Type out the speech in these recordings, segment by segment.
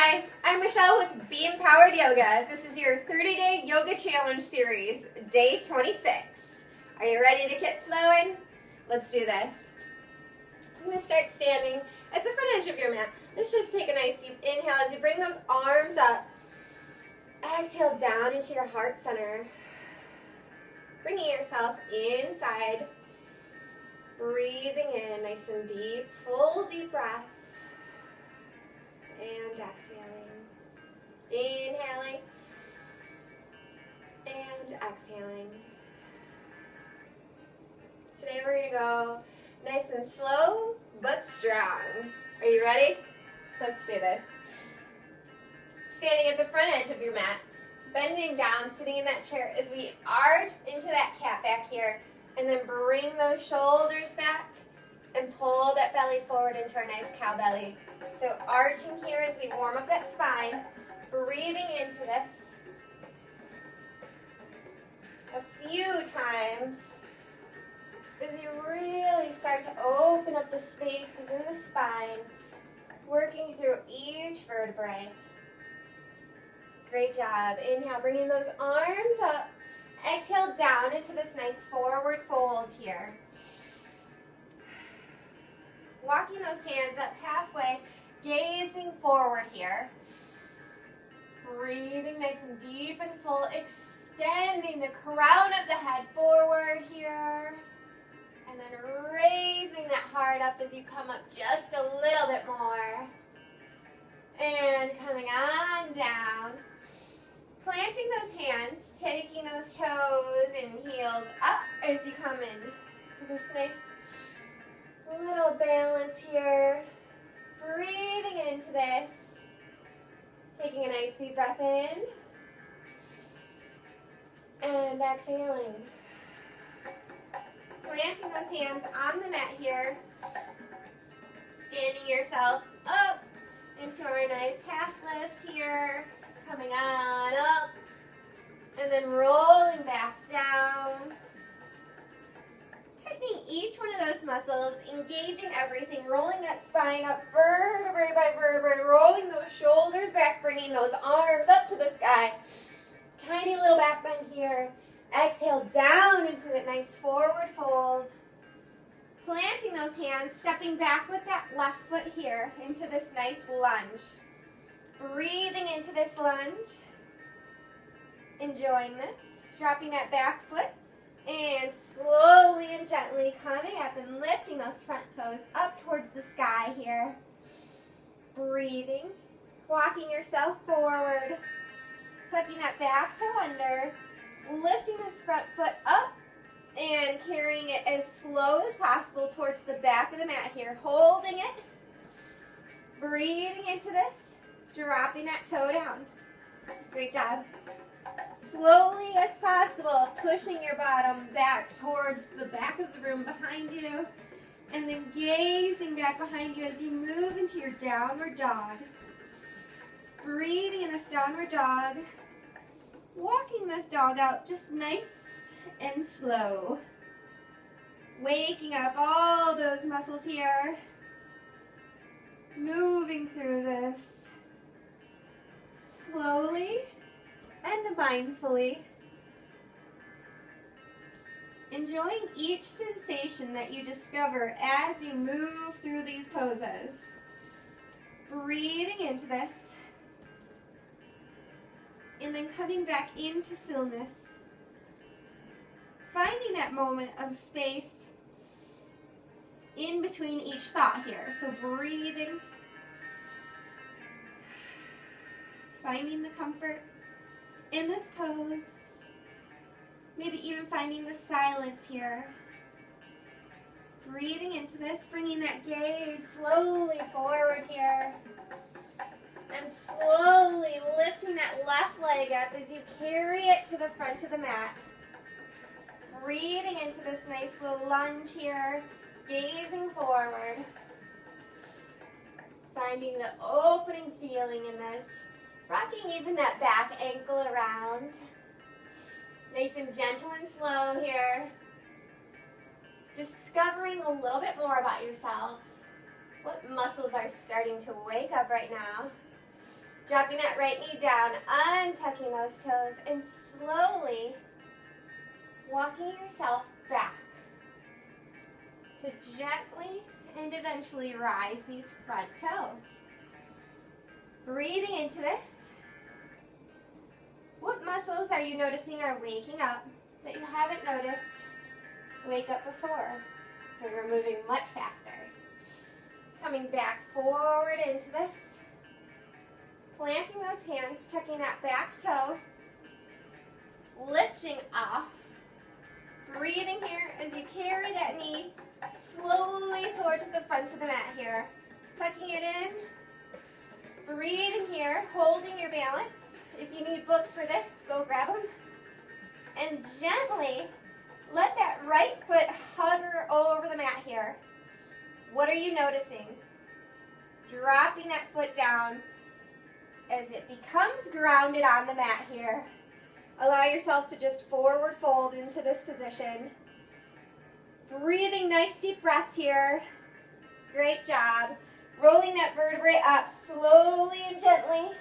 guys, I'm Michelle with Be Empowered Yoga. This is your 30-day yoga challenge series, day 26. Are you ready to get flowing? Let's do this. I'm going to start standing at the front edge of your mat. Let's just take a nice deep inhale as you bring those arms up. Exhale down into your heart center. Bringing yourself inside. Breathing in nice and deep, full deep breaths. And exhaling. Inhaling. And exhaling. Today we're going to go nice and slow but strong. Are you ready? Let's do this. Standing at the front edge of your mat, bending down, sitting in that chair as we arch into that cat back here, and then bring those shoulders back and pull that belly forward into our nice cow belly. So arching here as we warm up that spine, breathing into this. A few times as you really start to open up the spaces in the spine, working through each vertebrae. Great job. Inhale, bringing those arms up. Exhale down into this nice forward fold here. Walking those hands up halfway, gazing forward here. Breathing nice and deep and full, extending the crown of the head forward here. And then raising that heart up as you come up just a little bit more. And coming on down. Planting those hands, taking those toes and heels up as you come in to this nice little balance here. Breathing into this. Taking a nice deep breath in. And exhaling. Planting those hands on the mat here. Standing yourself up into our nice half lift here. Coming on up. And then rolling back down. Tightening each one of those muscles, engaging everything, rolling that spine up vertebrae by vertebrae, rolling those shoulders back, bringing those arms up to the sky. Tiny little back bend here. Exhale down into that nice forward fold. Planting those hands, stepping back with that left foot here into this nice lunge. Breathing into this lunge. Enjoying this. Dropping that back foot. And slowly and gently coming up and lifting those front toes up towards the sky here. Breathing. Walking yourself forward. Tucking that back toe under. Lifting this front foot up. And carrying it as slow as possible towards the back of the mat here. Holding it. Breathing into this. Dropping that toe down. Great job. Slowly as possible, pushing your bottom back towards the back of the room behind you. And then gazing back behind you as you move into your downward dog. Breathing in this downward dog. Walking this dog out just nice and slow. Waking up all those muscles here. Moving through this. Slowly and mindfully. Enjoying each sensation that you discover as you move through these poses. Breathing into this. And then coming back into stillness. Finding that moment of space in between each thought here. So breathing. Finding the comfort in this pose. Maybe even finding the silence here. Breathing into this, bringing that gaze slowly forward here. And slowly lifting that left leg up as you carry it to the front of the mat. Breathing into this nice little lunge here. Gazing forward. Finding the opening feeling in this. Rocking even that back ankle around. Nice and gentle and slow here. Discovering a little bit more about yourself. What muscles are starting to wake up right now? Dropping that right knee down, untucking those toes, and slowly walking yourself back to gently and eventually rise these front toes. Breathing into this. What muscles are you noticing are waking up that you haven't noticed wake up before? We're moving much faster. Coming back forward into this. Planting those hands, tucking that back toe. Lifting off. Breathing here as you carry that knee slowly towards the front of the mat here. Tucking it in. Breathing here, holding your balance. If you need books for this, go grab them. And gently let that right foot hover over the mat here. What are you noticing? Dropping that foot down as it becomes grounded on the mat here. Allow yourself to just forward fold into this position. Breathing nice deep breaths here. Great job. Rolling that vertebrae up slowly and gently.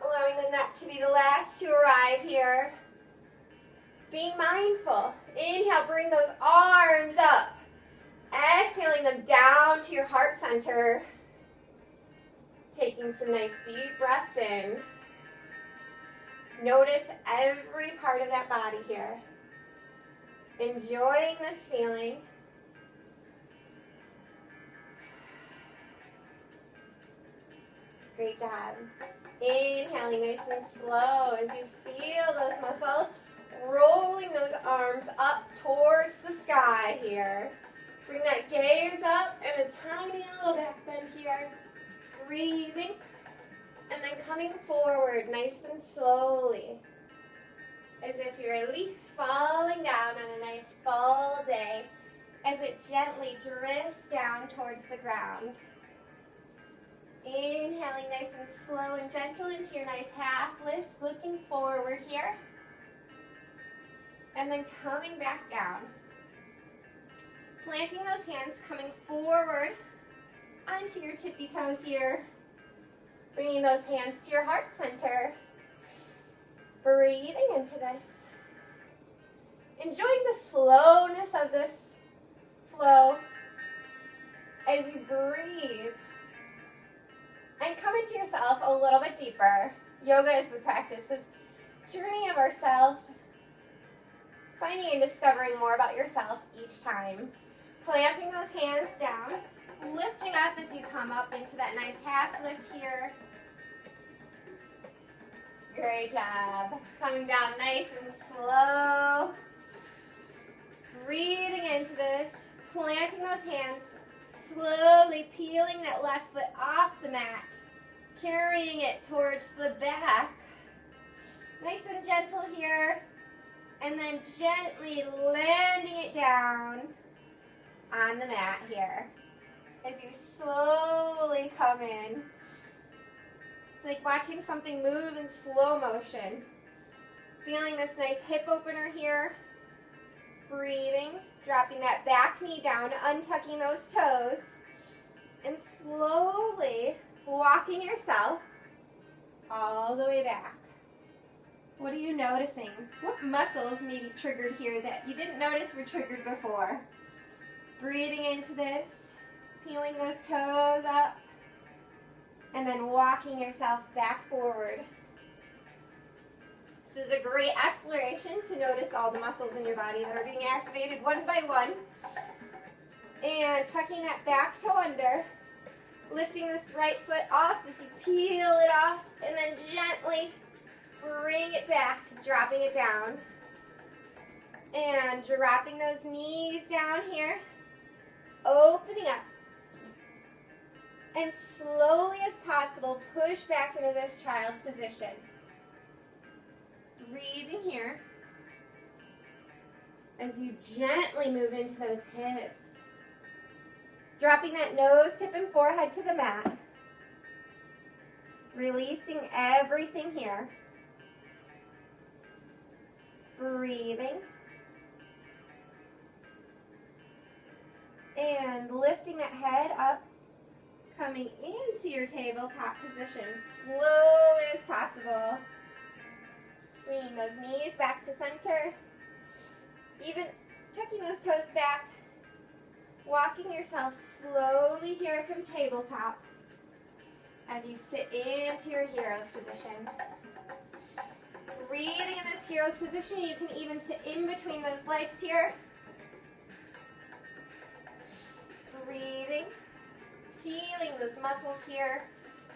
Allowing the neck to be the last to arrive here. Being mindful. Inhale, bring those arms up. Exhaling them down to your heart center. Taking some nice deep breaths in. Notice every part of that body here. Enjoying this feeling. Great job. Inhaling nice and slow as you feel those muscles. Rolling those arms up towards the sky here. Bring that gaze up and a tiny little back bend here. Breathing. And then coming forward nice and slowly. As if you're a leaf falling down on a nice fall day. As it gently drifts down towards the ground. Inhaling nice and slow and gentle into your nice half lift. Looking forward here. And then coming back down. Planting those hands, coming forward onto your tippy toes here. Bringing those hands to your heart center. Breathing into this. Enjoying the slowness of this flow as you breathe. And come into yourself a little bit deeper. Yoga is the practice of journeying of ourselves, finding and discovering more about yourself each time. Planting those hands down, lifting up as you come up into that nice half lift here. Great job. Coming down nice and slow. Breathing into this, planting those hands, slowly peeling that left foot off the mat, carrying it towards the back. Nice and gentle here. And then gently landing it down on the mat here. As you slowly come in. It's like watching something move in slow motion. Feeling this nice hip opener here. Breathing, dropping that back knee down, untucking those toes. And slowly walking yourself all the way back. What are you noticing? What muscles may be triggered here that you didn't notice were triggered before? Breathing into this, peeling those toes up, and then walking yourself back forward. This is a great exploration to notice all the muscles in your body that are being activated one by one. And tucking that back toe under, lifting this right foot off as you peel it off, and then gently bring it back, dropping it down. And dropping those knees down here. Opening up. And slowly as possible, push back into this child's position. Breathing here. As you gently move into those hips. Dropping that nose, tip, and forehead to the mat. Releasing everything here. Breathing. And lifting that head up, coming coming into your tabletop position, slow as possible. Bringing those knees back to center. Even tucking those toes back. Walking yourself slowly here from tabletop as you sit into your hero's position. Breathing in this hero's position, you can even sit in between those legs here. Breathing, feeling those muscles here,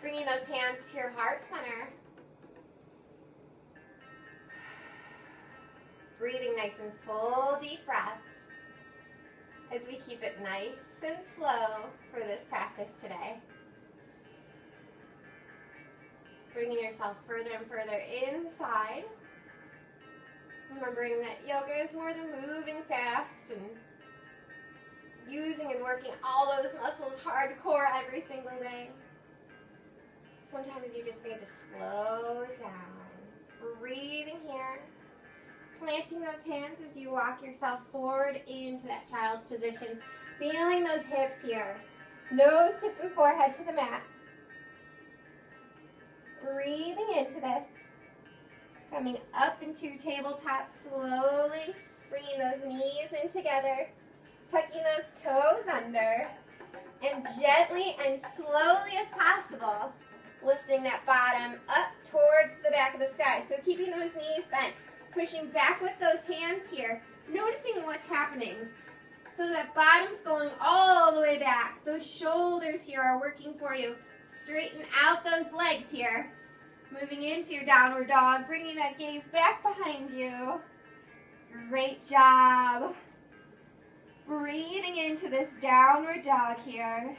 bringing those hands to your heart center. Breathing nice and full, deep breaths as we keep it nice and slow for this practice today. Bringing yourself further and further inside. Remembering that yoga is more than moving fast and using and working all those muscles hardcore every single day. Sometimes you just need to slow down. Breathing here. Planting those hands as you walk yourself forward into that child's position. Feeling those hips here. Nose tipping forehead to the mat. Breathing into this. Coming up into tabletop slowly. Bringing those knees in together. Tucking those toes under. And gently and slowly as possible, lifting that bottom up towards the back of the sky. So keeping those knees bent. Pushing back with those hands here. Noticing what's happening. So that bottom's going all the way back. Those shoulders here are working for you. Straighten out those legs here. Moving into your downward dog. Bringing that gaze back behind you. Great job. Breathing into this downward dog here.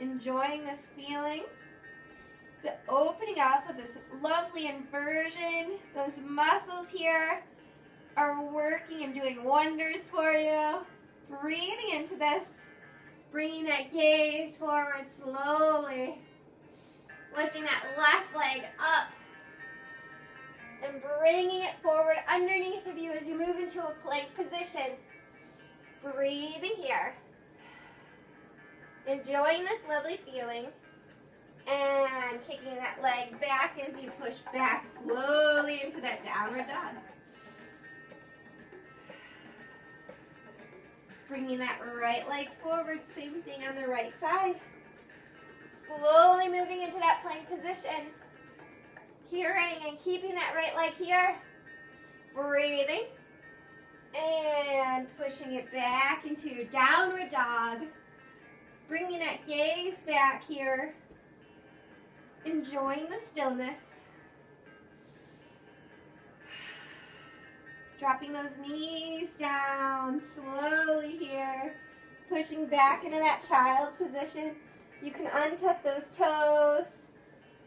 Enjoying this feeling. The opening up of this lovely inversion. Those muscles here are working and doing wonders for you. Breathing into this. Bringing that gaze forward slowly. Lifting that left leg up. And bringing it forward underneath of you as you move into a plank position. Breathing here. Enjoying this lovely feeling. And kicking that leg back as you push back slowly into that downward dog. Bringing that right leg forward, same thing on the right side. Slowly moving into that plank position. Carrying and keeping that right leg here. Breathing. And pushing it back into your downward dog. Bringing that gaze back here. Enjoying the stillness. Dropping those knees down slowly here. Pushing back into that child's position. You can untuck those toes.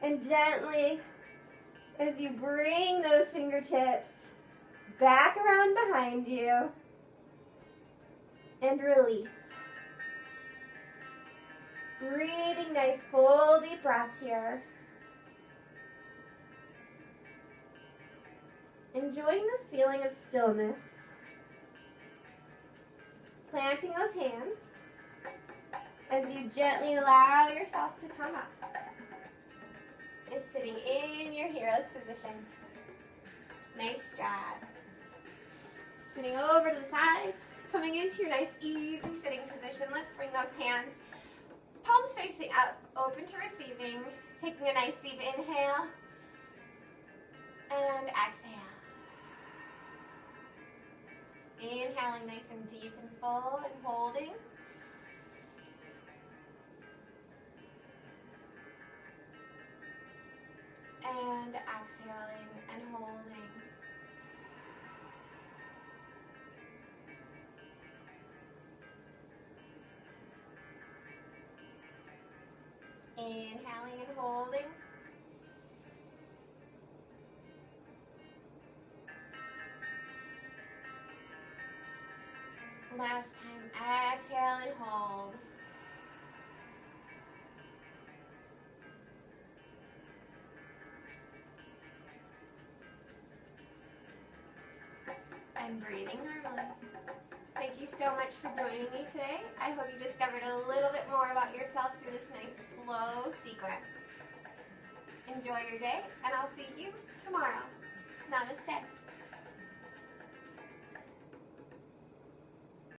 And gently, as you bring those fingertips back around behind you. And release. Breathing nice, full, deep breaths here. Enjoying this feeling of stillness. Planting those hands as you gently allow yourself to come up. And sitting in your hero's position. Nice job. Sitting over to the side. Coming into your nice, easy sitting position. Let's bring those hands palms facing up, open to receiving. Taking a nice deep inhale. And exhale. Inhaling nice and deep and full and holding. And exhaling and holding. Inhaling and holding. Last time, exhale and hold. And breathing normally. Thank you so so much for joining me today. I hope you discovered a little bit more about yourself through this nice slow sequence. Enjoy your day, and I'll see you tomorrow. Namaste.